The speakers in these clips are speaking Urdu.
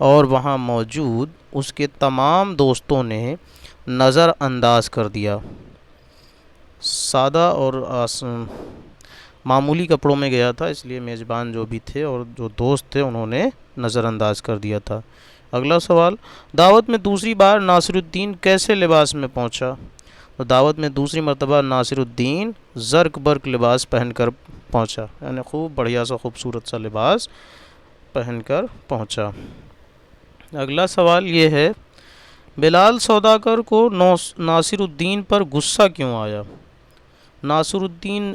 اور وہاں موجود اس کے تمام دوستوں نے نظر انداز کر دیا۔ سادہ اور معمولی کپڑوں میں گیا تھا، اس لیے میزبان جو بھی تھے اور جو دوست تھے انہوں نے نظر انداز کر دیا تھا۔ اگلا سوال، دعوت میں دوسری بار ناصر الدین کیسے لباس میں پہنچا؟ تو دعوت میں دوسری مرتبہ ناصر الدین زرق برق لباس پہن کر پہنچا، یعنی خوب بڑھیا سا خوبصورت سا لباس پہن کر پہنچا۔ اگلا سوال یہ ہے، بلال سوداگر کو ناصر الدین پر غصہ کیوں آیا؟ ناصر الدین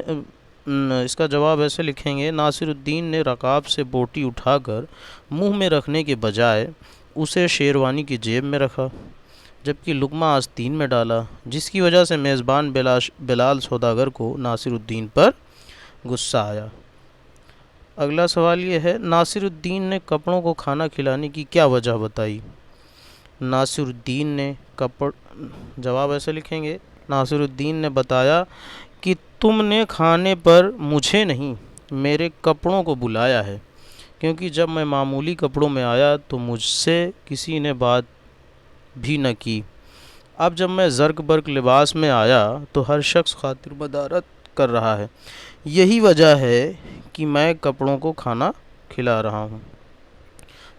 اس کا جواب ایسے لکھیں گے، ناصر الدین نے رکاب سے بوٹی اٹھا کر منہ میں رکھنے کے بجائے اسے شیروانی کی جیب میں رکھا، جبکہ لقمہ آستین میں ڈالا، جس کی وجہ سے میزبان بلال سوداگر کو ناصر الدین پر غصہ آیا۔ اگلا سوال یہ ہے، ناصر الدین نے کپڑوں کو کھانا کھلانے کی کیا وجہ بتائی؟ ناصر الدین نے جواب ایسے لکھیں گے، ناصر الدین نے بتایا کہ تم نے کھانے پر مجھے نہیں میرے کپڑوں کو بلایا ہے، کیونکہ جب میں معمولی کپڑوں میں آیا تو مجھ سے کسی نے بات بھی نہ کی، اب جب میں زرق برق لباس میں آیا تو ہر شخص خاطر مدارت کر رہا ہے، یہی وجہ ہے کہ میں کپڑوں کو کھانا کھلا رہا ہوں۔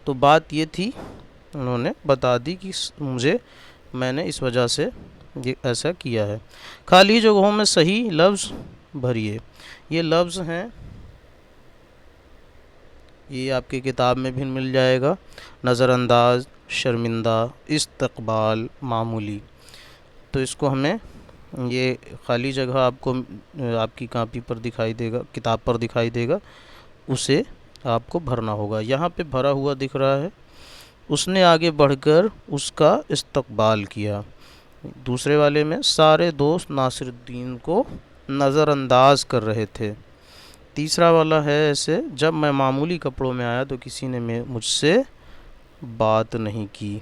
تو بات یہ تھی، انہوں نے بتا دی کہ میں نے اس وجہ سے یہ ایسا کیا ہے۔ خالی جگہوں میں صحیح لفظ بھریے۔ یہ لفظ ہیں، یہ آپ کی کتاب میں بھی مل جائے گا، نظر انداز، شرمندہ، استقبال، معمولی۔ تو اس کو ہمیں یہ خالی جگہ آپ کو آپ کی کاپی پر دکھائی دے گا، کتاب پر دکھائی دے گا، اسے آپ کو بھرنا ہوگا۔ یہاں پہ بھرا ہوا دکھ رہا ہے، اس نے آگے بڑھ کر اس کا استقبال کیا۔ دوسرے والے میں سارے دوست ناصر الدین کو نظر انداز کر رہے تھے۔ تیسرا والا ہے ایسے، جب میں معمولی کپڑوں میں آیا تو کسی نے مجھ سے بات نہیں کی۔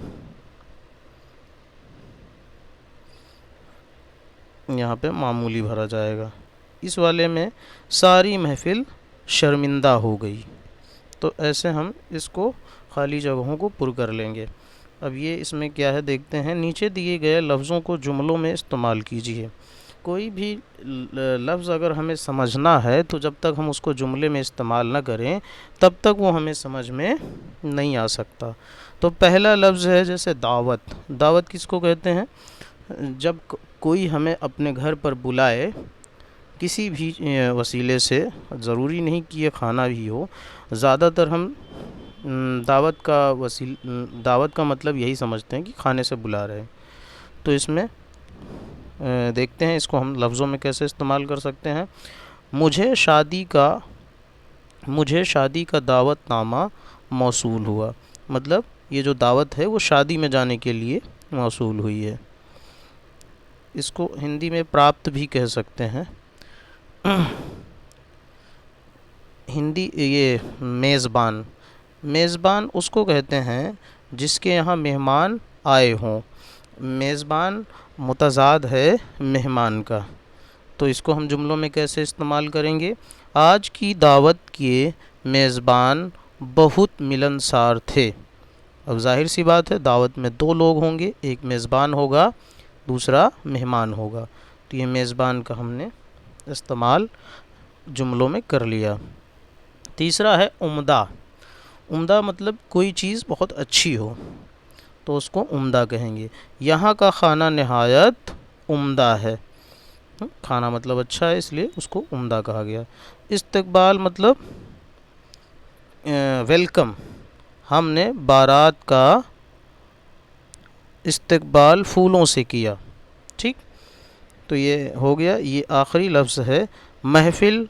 یہاں پہ معمولی بھرا جائے گا۔ اس والے میں ساری محفل شرمندہ ہو گئی۔ تو ایسے ہم اس کو خالی جگہوں کو پر کر لیں گے۔ اب یہ اس میں کیا ہے دیکھتے ہیں، نیچے دیے گئے لفظوں کو جملوں میں استعمال کیجیے۔ کوئی بھی لفظ اگر ہمیں سمجھنا ہے تو جب تک ہم اس کو جملے میں استعمال نہ کریں تب تک وہ ہمیں سمجھ میں نہیں آ سکتا۔ تو پہلا لفظ ہے جیسے دعوت۔ دعوت کس کو کہتے ہیں؟ جب کوئی ہمیں اپنے گھر پر بلائے کسی بھی وسیلے سے، ضروری نہیں کہ یہ کھانا بھی ہو، زیادہ تر ہم دعوت کا مطلب یہی سمجھتے ہیں کہ کھانے سے بلا رہے ہیں۔ تو اس میں دیکھتے ہیں اس کو ہم لفظوں میں کیسے استعمال کر سکتے ہیں۔ مجھے شادی کا دعوت نامہ موصول ہوا، مطلب یہ جو دعوت ہے وہ شادی میں جانے کے لیے موصول ہوئی ہے۔ اس کو ہندی میں پراپت بھی کہہ سکتے ہیں۔ ہندی یہ میزبان اس کو کہتے ہیں جس کے یہاں مہمان آئے ہوں۔ میزبان متضاد ہے مہمان کا۔ تو اس کو ہم جملوں میں کیسے استعمال کریں گے؟ آج کی دعوت کے میزبان بہت ملنسار تھے۔ اب ظاہر سی بات ہے، دعوت میں دو لوگ ہوں گے، ایک میزبان ہوگا، دوسرا مہمان ہوگا۔ تو یہ میزبان کا ہم نے استعمال جملوں میں کر لیا۔ تیسرا ہے عمدہ۔ عمدہ مطلب کوئی چیز بہت اچھی ہو تو اس کو عمدہ کہیں گے۔ یہاں کا کھانا نہایت عمدہ ہے۔ کھانا مطلب اچھا ہے، اس لیے اس کو عمدہ کہا گیا۔ استقبال مطلب ویلکم۔ ہم نے بارات کا استقبال پھولوں سے کیا۔ ٹھیک، تو یہ ہو گیا۔ یہ آخری لفظ ہے محفل۔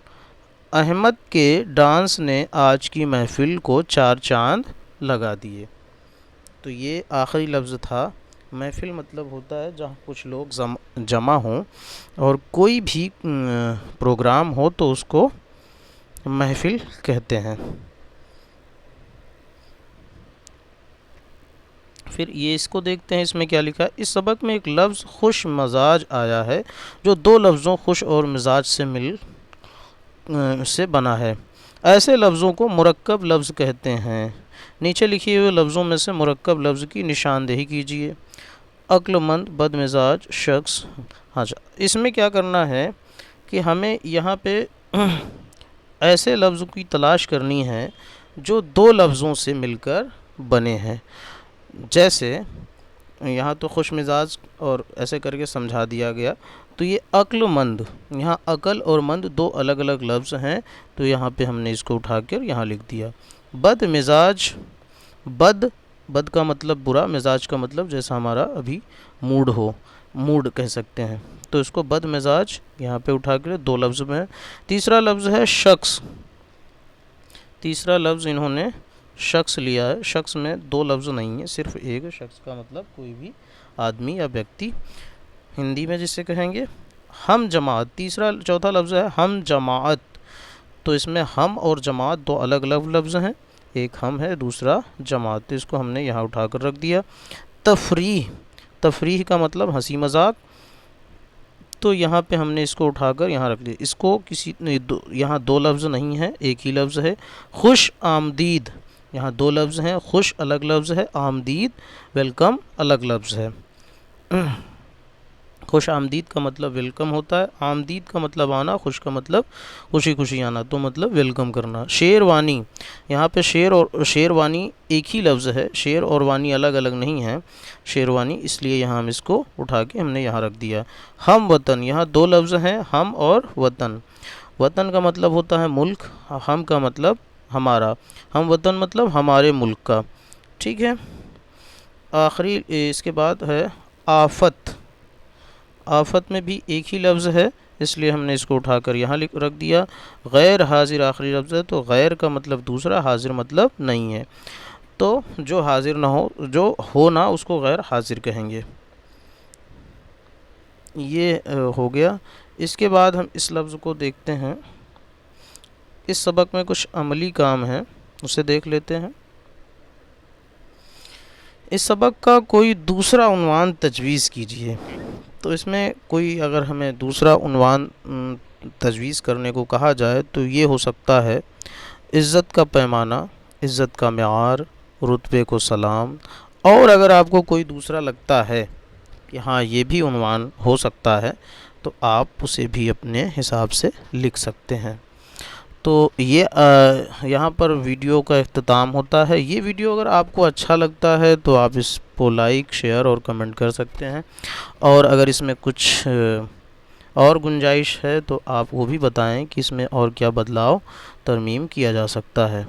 احمد کے ڈانس نے آج کی محفل کو چار چاند لگا دیے۔ تو یہ آخری لفظ تھا۔ محفل مطلب ہوتا ہے جہاں کچھ لوگ جمع ہوں اور کوئی بھی پروگرام ہو تو اس کو محفل کہتے ہیں۔ پھر یہ اس کو دیکھتے ہیں، اس میں کیا لکھا ہے۔ اس سبق میں ایک لفظ خوش مزاج آیا ہے جو دو لفظوں خوش اور مزاج سے بنا ہے۔ ایسے لفظوں کو مرکب لفظ کہتے ہیں۔ نیچے لکھے ہوئے لفظوں میں سے مرکب لفظ کی نشاندہی کیجیے۔ عقل مند، بد مزاج شخص۔ ہاں، اس میں کیا کرنا ہے کہ ہمیں یہاں پہ ایسے لفظ کی تلاش کرنی ہے جو دو لفظوں سے مل کر بنے ہیں۔ جیسے یہاں تو خوش مزاج اور ایسے کر کے سمجھا دیا گیا، تو یہ عقل مند، یہاں عقل اور مند دو الگ الگ لفظ ہیں، تو یہاں پہ ہم نے اس کو اٹھا کر یہاں لکھ دیا۔ بد مزاج، بد کا مطلب برا، مزاج کا مطلب جیسا ہمارا ابھی موڈ ہو، موڈ کہہ سکتے ہیں، تو اس کو بد مزاج یہاں پہ اٹھا کر دو لفظ میں ہے۔ تیسرا لفظ ہے شخص، تیسرا لفظ انہوں نے شخص لیا ہے۔ شخص میں دو لفظ نہیں ہیں، صرف ایک۔ شخص کا مطلب کوئی بھی آدمی یا ویکتی، ہندی میں جسے کہیں گے ہم جماعت۔ چوتھا لفظ ہے ہم جماعت، تو اس میں ہم اور جماعت دو الگ الگ لفظ ہیں، ایک ہم ہے دوسرا جماعت، تو اس کو ہم نے یہاں اٹھا کر رکھ دیا۔ تفریح، تفریح کا مطلب ہنسی مذاق، تو یہاں پہ ہم نے اس کو اٹھا کر یہاں رکھ دیا۔ اس کو یہاں دو لفظ نہیں ہے، ایک ہی لفظ ہے۔ خوش آمدید، یہاں دو لفظ ہیں، خوش الگ لفظ ہے، آمدید ویلکم الگ لفظ ہے۔ خوش آمدید کا مطلب ویلکم ہوتا ہے، آمدید کا مطلب آنا، خوش کا مطلب خوشی خوشی آنا، تو مطلب ویلکم کرنا۔ شیروانی، یہاں پہ شیر اور شیروانی ایک ہی لفظ ہے، شیر اور وانی الگ الگ نہیں ہیں، شیروانی، اس لیے یہاں ہم اس کو اٹھا کے ہم نے یہاں رکھ دیا۔ ہم وطن، یہاں دو لفظ ہیں، ہم اور وطن۔ وطن کا مطلب ہوتا ہے ملک، ہم کا مطلب ہمارا، ہم وطن مطلب ہمارے ملک کا، ٹھیک ہے۔ آخری اس کے بعد ہے آفت، آفت میں بھی ایک ہی لفظ ہے، اس لیے ہم نے اس کو اٹھا کر یہاں رکھ دیا۔ غیر حاضر آخری لفظ ہے، تو غیر کا مطلب دوسرا، حاضر مطلب نہیں ہے، تو جو حاضر نہ ہو، جو ہو نہ، اس کو غیر حاضر کہیں گے۔ یہ ہو گیا۔ اس کے بعد ہم اس لفظ کو دیکھتے ہیں، اس سبق میں کچھ عملی کام ہیں، اسے دیکھ لیتے ہیں۔ اس سبق کا کوئی دوسرا عنوان تجویز کیجیے۔ تو اس میں کوئی اگر ہمیں دوسرا عنوان تجویز کرنے کو کہا جائے تو یہ ہو سکتا ہے عزت کا پیمانہ، عزت کا معیار، رتبے کو سلام، اور اگر آپ کو کوئی دوسرا لگتا ہے کہ ہاں یہ بھی عنوان ہو سکتا ہے تو آپ اسے بھی اپنے حساب سے لکھ سکتے ہیں۔ تو یہ یہاں پر ویڈیو کا اختتام ہوتا ہے۔ یہ ویڈیو اگر آپ کو اچھا لگتا ہے تو آپ اس کو لائک، شیئر اور کمنٹ کر سکتے ہیں، اور اگر اس میں کچھ اور گنجائش ہے تو آپ وہ بھی بتائیں کہ اس میں اور کیا بدلاؤ ترمیم کیا جا سکتا ہے۔